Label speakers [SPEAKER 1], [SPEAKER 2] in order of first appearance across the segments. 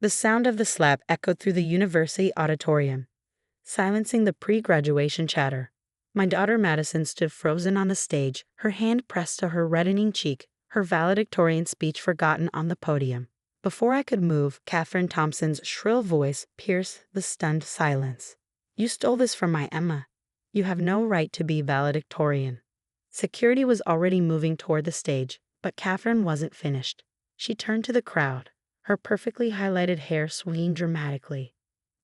[SPEAKER 1] The sound of the slap echoed through the university auditorium, silencing the pre-graduation chatter. My daughter Madison stood frozen on the stage, her hand pressed to her reddening cheek, her valedictorian speech forgotten on the podium. Before I could move, Katherine Thompson's shrill voice pierced the stunned silence. "You stole this from my Emma. You have no right to be valedictorian." Security was already moving toward the stage, but Katherine wasn't finished. She turned to the crowd, her perfectly highlighted hair swinging dramatically.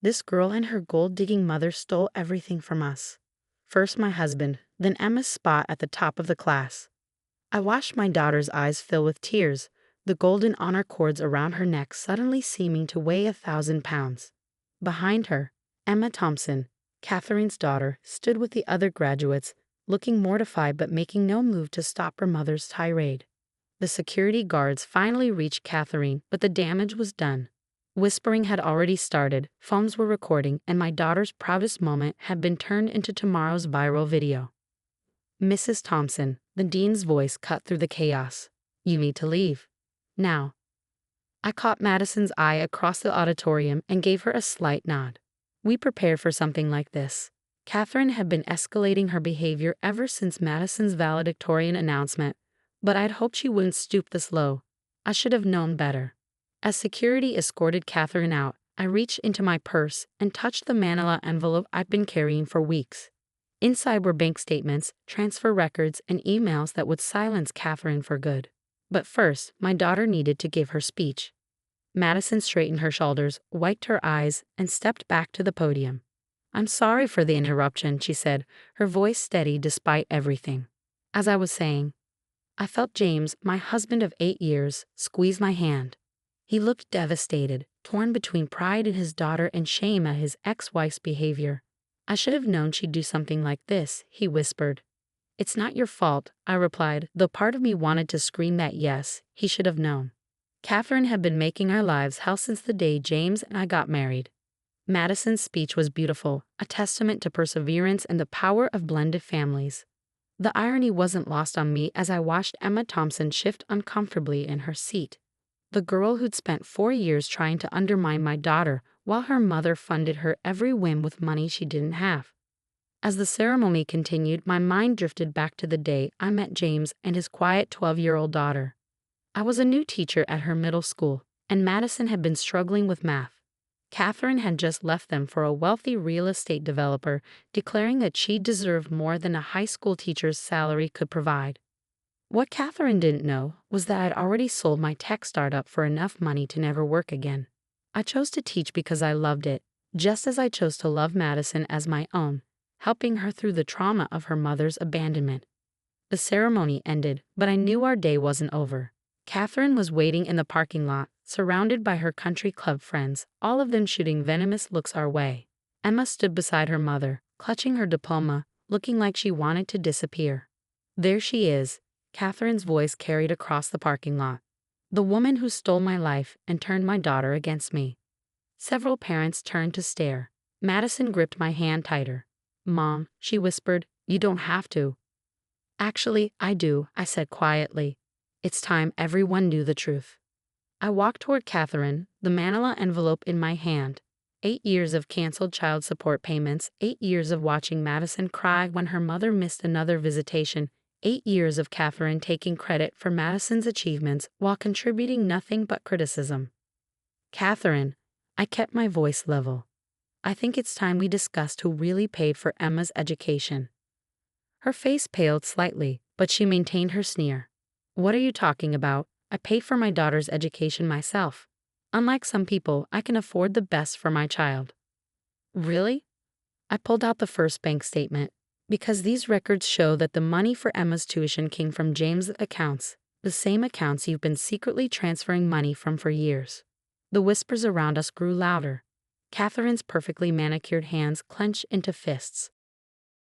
[SPEAKER 1] "This girl and her gold-digging mother stole everything from us. First my husband, then Emma's spot at the top of the class." I watched my daughter's eyes fill with tears, the golden honor cords around her neck suddenly seeming to weigh 1,000 pounds. Behind her, Emma Thompson, Katherine's daughter, stood with the other graduates, looking mortified but making no move to stop her mother's tirade. The security guards finally reached Katherine, but the damage was done. Whispering had already started, phones were recording, and my daughter's proudest moment had been turned into tomorrow's viral video. "Mrs. Thompson," the dean's voice cut through the chaos. "You need to leave. Now." I caught Madison's eye across the auditorium and gave her a slight nod. We prepared for something like this. Katherine had been escalating her behavior ever since Madison's valedictorian announcement, but I'd hoped she wouldn't stoop this low. I should have known better. As security escorted Katherine out, I reached into my purse and touched the manila envelope I'd been carrying for weeks. Inside were bank statements, transfer records, and emails that would silence Katherine for good. But first, my daughter needed to give her speech. Madison straightened her shoulders, wiped her eyes, and stepped back to the podium. "I'm sorry for the interruption," she said, her voice steady despite everything. As I was saying, I felt James, my husband of 8 years, squeeze my hand. He looked devastated, torn between pride in his daughter and shame at his ex-wife's behavior. "I should have known she'd do something like this," he whispered. "It's not your fault," I replied, though part of me wanted to scream that yes, he should have known. Katherine had been making our lives hell since the day James and I got married. Madison's speech was beautiful, a testament to perseverance and the power of blended families. The irony wasn't lost on me as I watched Emma Thompson shift uncomfortably in her seat. The girl who'd spent 4 years trying to undermine my daughter while her mother funded her every whim with money she didn't have. As the ceremony continued, my mind drifted back to the day I met James and his quiet 12-year-old daughter. I was a new teacher at her middle school, and Madison had been struggling with math. Katherine had just left them for a wealthy real estate developer, declaring that she deserved more than a high school teacher's salary could provide. What Katherine didn't know was that I'd already sold my tech startup for enough money to never work again. I chose to teach because I loved it, just as I chose to love Madison as my own, helping her through the trauma of her mother's abandonment. The ceremony ended, but I knew our day wasn't over. Katherine was waiting in the parking lot, surrounded by her country club friends, all of them shooting venomous looks our way. Emma stood beside her mother, clutching her diploma, looking like she wanted to disappear. "There she is," Katherine's voice carried across the parking lot. "The woman who stole my life and turned my daughter against me." Several parents turned to stare. Madison gripped my hand tighter. "Mom," she whispered, "you don't have to." "Actually, I do," I said quietly. "It's time everyone knew the truth." I walked toward Katherine, the manila envelope in my hand. 8 years of canceled child support payments, 8 years of watching Madison cry when her mother missed another visitation, 8 years of Katherine taking credit for Madison's achievements while contributing nothing but criticism. "Katherine," I kept my voice level, "I think it's time we discussed who really paid for Emma's education." Her face paled slightly, but she maintained her sneer. "What are you talking about? I paid for my daughter's education myself. Unlike some people, I can afford the best for my child." "Really?" I pulled out the first bank statement. "Because these records show that the money for Emma's tuition came from James' accounts, the same accounts you've been secretly transferring money from for years." The whispers around us grew louder. Katherine's perfectly manicured hands clenched into fists.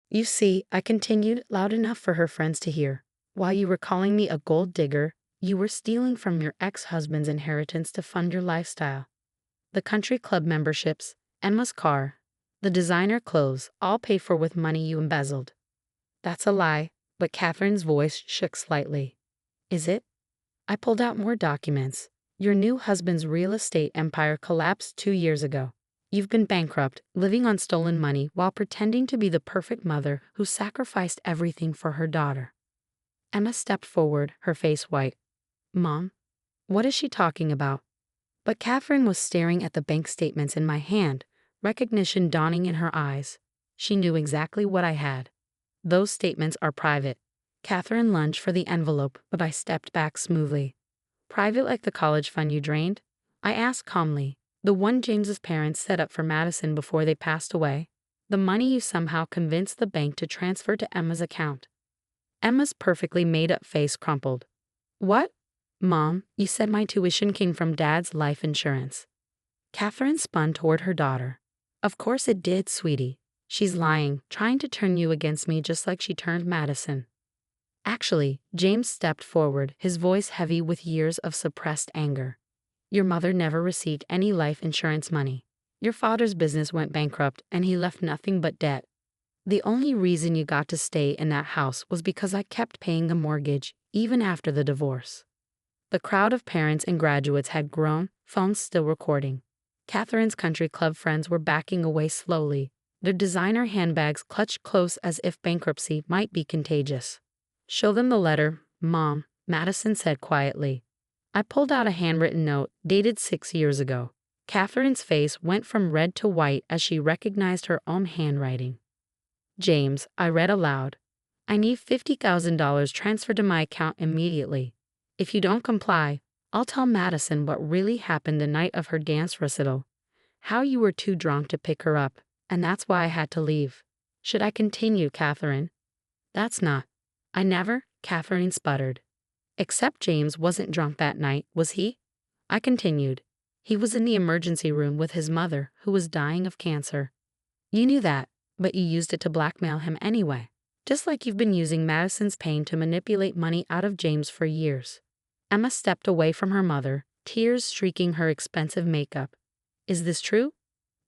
[SPEAKER 1] "You see," I continued, loud enough for her friends to hear, "while you were calling me a gold digger, you were stealing from your ex-husband's inheritance to fund your lifestyle. The country club memberships, Emma's car, the designer clothes, all paid for with money you embezzled." "That's a lie," but Katherine's voice shook slightly. "Is it?" I pulled out more documents. Your new husband's real estate empire collapsed 2 years ago. You've been bankrupt, living on stolen money while pretending to be the perfect mother who sacrificed everything for her daughter. Emma stepped forward, her face white. Mom? What is she talking about? But Katherine was staring at the bank statements in my hand, recognition dawning in her eyes. She knew exactly what I had. Those statements are private. Katherine lunged for the envelope, but I stepped back smoothly. Private like the college fund you drained? I asked calmly. The one James's parents set up for Madison before they passed away? The money you somehow convinced the bank to transfer to Emma's account? Emma's perfectly made-up face crumpled. What? Mom, you said my tuition came from Dad's life insurance. Katherine spun toward her daughter. Of course it did, sweetie. She's lying, trying to turn you against me just like she turned Madison. Actually, James stepped forward, his voice heavy with years of suppressed anger. Your mother never received any life insurance money. Your father's business went bankrupt and he left nothing but debt. The only reason you got to stay in that house was because I kept paying the mortgage, even after the divorce. The crowd of parents and graduates had grown, phones still recording. Katherine's country club friends were backing away slowly, their designer handbags clutched close as if bankruptcy might be contagious. Show them the letter, Mom, Madison said quietly. I pulled out a handwritten note, dated 6 years ago. Katherine's face went from red to white as she recognized her own handwriting. James, I read aloud. I need $50,000 transferred to my account immediately. If you don't comply, I'll tell Madison what really happened the night of her dance recital. How you were too drunk to pick her up, and that's why I had to leave. Should I continue, Katherine? That's not. I never, Katherine sputtered. Except James wasn't drunk that night, was he? I continued. He was in the emergency room with his mother, who was dying of cancer. You knew that, but you used it to blackmail him anyway. Just like you've been using Madison's pain to manipulate money out of James for years. Emma stepped away from her mother, tears streaking her expensive makeup. Is this true?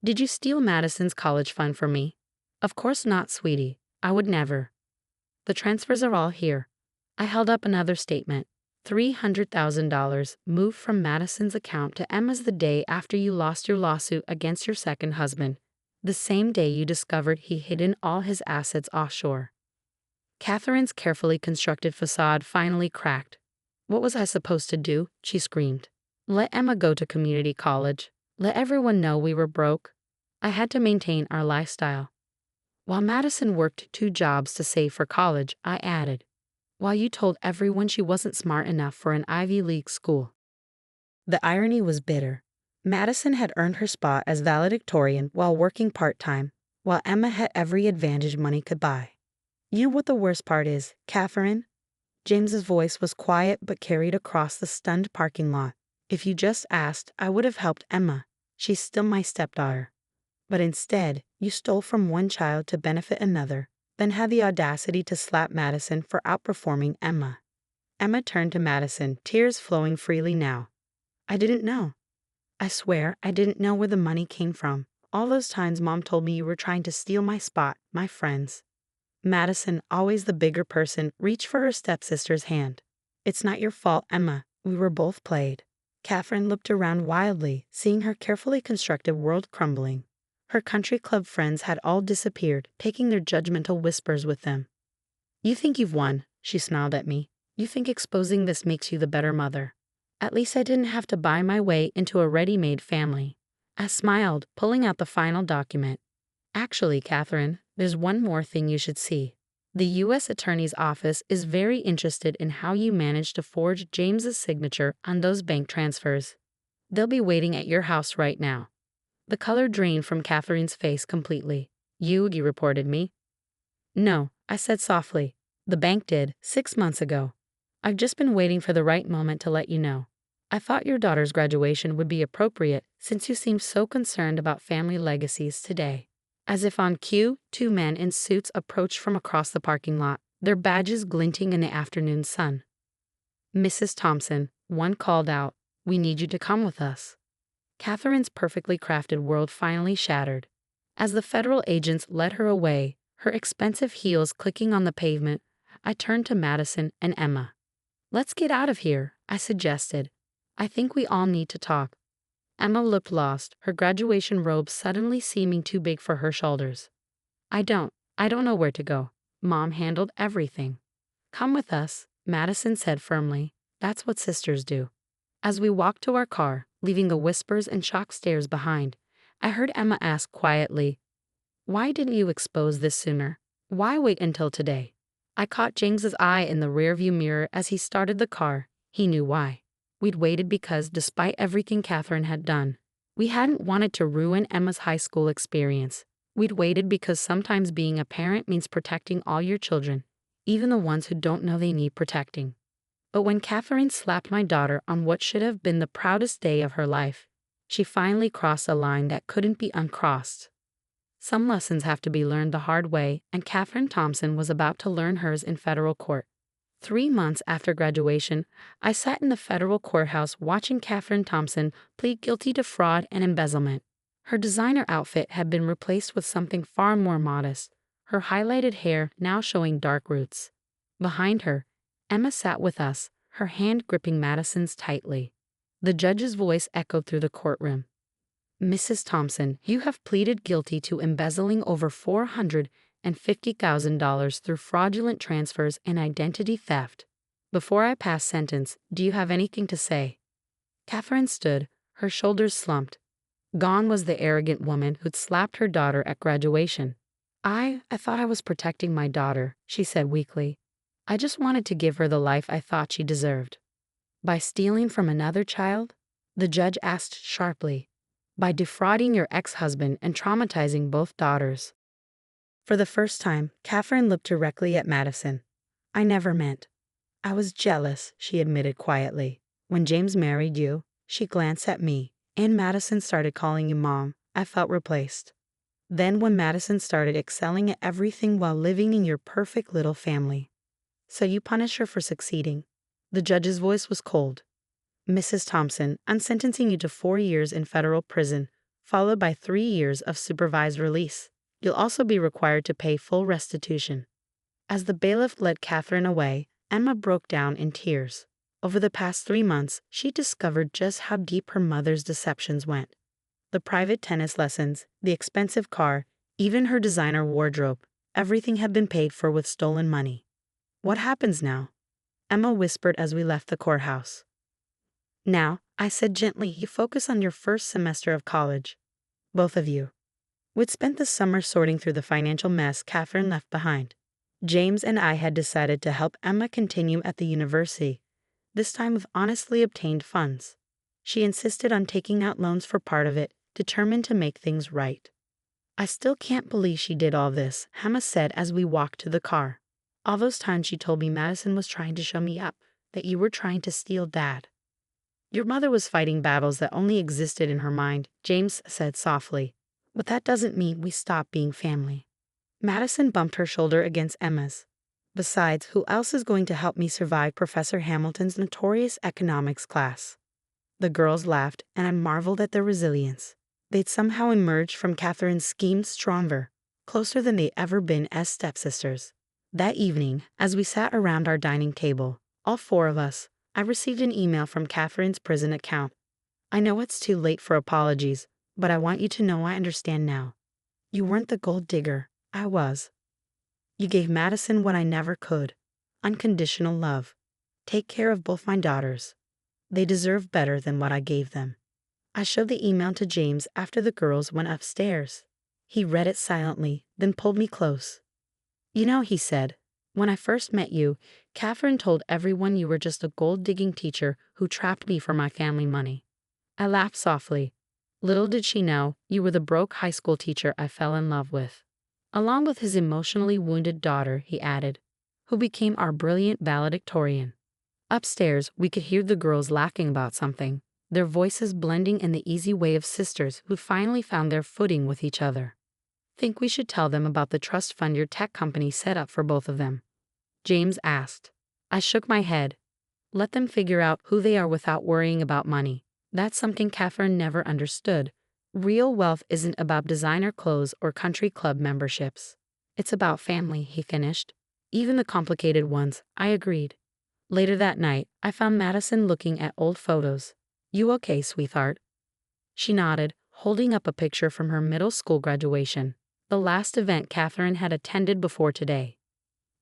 [SPEAKER 1] Did you steal Madison's college fund from me? Of course not, sweetie. I would never. The transfers are all here. I held up another statement. $300,000 moved from Madison's account to Emma's the day after you lost your lawsuit against your second husband, the same day you discovered he hidden all his assets offshore. Katherine's carefully constructed facade finally cracked. What was I supposed to do? She screamed. Let Emma go to community college. Let everyone know we were broke. I had to maintain our lifestyle. While Madison worked 2 jobs to save for college, I added. While you told everyone she wasn't smart enough for an Ivy League school. The irony was bitter. Madison had earned her spot as valedictorian while working part-time, while Emma had every advantage money could buy. You know what the worst part is, Katherine? James's voice was quiet but carried across the stunned parking lot. If you just asked, I would have helped Emma. She's still my stepdaughter. But instead, you stole from one child to benefit another, then had the audacity to slap Madison for outperforming Emma. Emma turned to Madison, tears flowing freely now. I didn't know. I swear I didn't know where the money came from. All those times Mom told me you were trying to steal my spot, my friends. Madison, always the bigger person, reached for her stepsister's hand. It's not your fault, Emma. We were both played. Katherine looked around wildly, seeing her carefully constructed world crumbling. Her country club friends had all disappeared, taking their judgmental whispers with them. You think you've won, she smiled at me. You think exposing this makes you the better mother. At least I didn't have to buy my way into a ready-made family. I smiled, pulling out the final document. Actually, Katherine, there's one more thing you should see. The U.S. Attorney's Office is very interested in how you managed to forge James's signature on those bank transfers. They'll be waiting at your house right now. The color drained from Katherine's face completely. You reported me? No, I said softly. The bank did, 6 months ago. I've just been waiting for the right moment to let you know. I thought your daughter's graduation would be appropriate since you seem so concerned about family legacies today. As if on cue, 2 men in suits approached from across the parking lot, their badges glinting in the afternoon sun. Mrs. Thompson, one called out, we need you to come with us. Katherine's perfectly crafted world finally shattered. As the federal agents led her away, her expensive heels clicking on the pavement, I turned to Madison and Emma. Let's get out of here, I suggested. I think we all need to talk. Emma looked lost, her graduation robe suddenly seeming too big for her shoulders. I don't know where to go. Mom handled everything. Come with us, Madison said firmly. That's what sisters do. As we walked to our car, leaving the whispers and shocked stares behind, I heard Emma ask quietly, "Why didn't you expose this sooner? Why wait until today?" I caught James's eye in the rearview mirror as he started the car. He knew why. We'd waited because, despite everything Katherine had done, we hadn't wanted to ruin Emma's high school experience. We'd waited because sometimes being a parent means protecting all your children, even the ones who don't know they need protecting. But when Katherine slapped my daughter on what should have been the proudest day of her life, she finally crossed a line that couldn't be uncrossed. Some lessons have to be learned the hard way, and Katherine Thompson was about to learn hers in federal court. 3 months after graduation, I sat in the federal courthouse watching Katherine Thompson plead guilty to fraud and embezzlement. Her designer outfit had been replaced with something far more modest, her highlighted hair now showing dark roots. Behind her, Emma sat with us, her hand gripping Madison's tightly. The judge's voice echoed through the courtroom. "Mrs. Thompson, you have pleaded guilty to embezzling over $450,000 through fraudulent transfers and identity theft. Before I pass sentence, do you have anything to say?" Katherine stood, her shoulders slumped. Gone was the arrogant woman who'd slapped her daughter at graduation. I thought I was protecting my daughter," she said weakly. "I just wanted to give her the life I thought she deserved." "By stealing from another child?" the judge asked sharply. "By defrauding your ex-husband and traumatizing both daughters?" For the first time, Katherine looked directly at Madison. "I never meant. I was jealous," she admitted quietly. "When James married you," she glanced at me, "and Madison started calling you Mom, I felt replaced. Then when Madison started excelling at everything while living in your perfect little family. So you punish her for succeeding." The judge's voice was cold. "Mrs. Thompson, I'm sentencing you to 4 years in federal prison, followed by 3 years of supervised release. You'll also be required to pay full restitution." As the bailiff led Katherine away, Emma broke down in tears. Over the past 3 months, she discovered just how deep her mother's deceptions went. The private tennis lessons, the expensive car, even her designer wardrobe, everything had been paid for with stolen money. "What happens now?" Emma whispered as we left the courthouse. "Now," I said gently, "you focus on your first semester of college. Both of you." We'd spent the summer sorting through the financial mess Katherine left behind. James and I had decided to help Emma continue at the university, this time with honestly obtained funds. She insisted on taking out loans for part of it, determined to make things right. "I still can't believe she did all this," Emma said as we walked to the car. "All those times she told me Madison was trying to show me up, that you were trying to steal Dad." "Your mother was fighting battles that only existed in her mind," James said softly. "But that doesn't mean we stop being family." Madison bumped her shoulder against Emma's. "Besides, who else is going to help me survive Professor Hamilton's notorious economics class?" The girls laughed, and I marveled at their resilience. They'd somehow emerged from Katherine's scheme stronger, closer than they'd ever been as stepsisters. That evening, as we sat around our dining table, all 4 of us, I received an email from Katherine's prison account. "I know it's too late for apologies, but I want you to know I understand now. You weren't the gold digger. I was. You gave Madison what I never could. Unconditional love. Take care of both my daughters. They deserve better than what I gave them." I showed the email to James after the girls went upstairs. He read it silently, then pulled me close. "You know," he said, "when I first met you, Katherine told everyone you were just a gold-digging teacher who trapped me for my family money." I laughed softly. Little did she know, you were the broke high school teacher I fell in love with. Along with his emotionally wounded daughter, he added, who became our brilliant valedictorian. Upstairs, we could hear the girls laughing about something, their voices blending in the easy way of sisters who finally found their footing with each other. "Think we should tell them about the trust fund your tech company set up for both of them?" James asked. I shook my head. "Let them figure out who they are without worrying about money. That's something Katherine never understood. Real wealth isn't about designer clothes or country club memberships. It's about family," he finished. "Even the complicated ones," I agreed. Later that night, I found Madison looking at old photos. You okay, sweetheart? She nodded, holding up a picture from her middle school graduation, the last event Katherine had attended before today.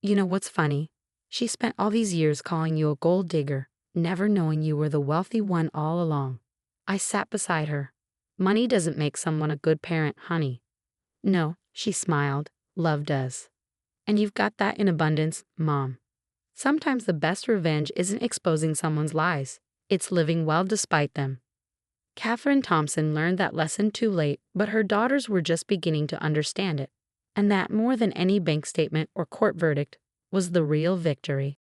[SPEAKER 1] You know what's funny? She spent all these years calling you a gold digger, never knowing you were the wealthy one all along. I sat beside her. Money doesn't make someone a good parent, honey. No, she smiled, love does. And you've got that in abundance, Mom. Sometimes the best revenge isn't exposing someone's lies, it's living well despite them. Katherine Thompson learned that lesson too late, but her daughters were just beginning to understand it, and that more than any bank statement or court verdict was the real victory.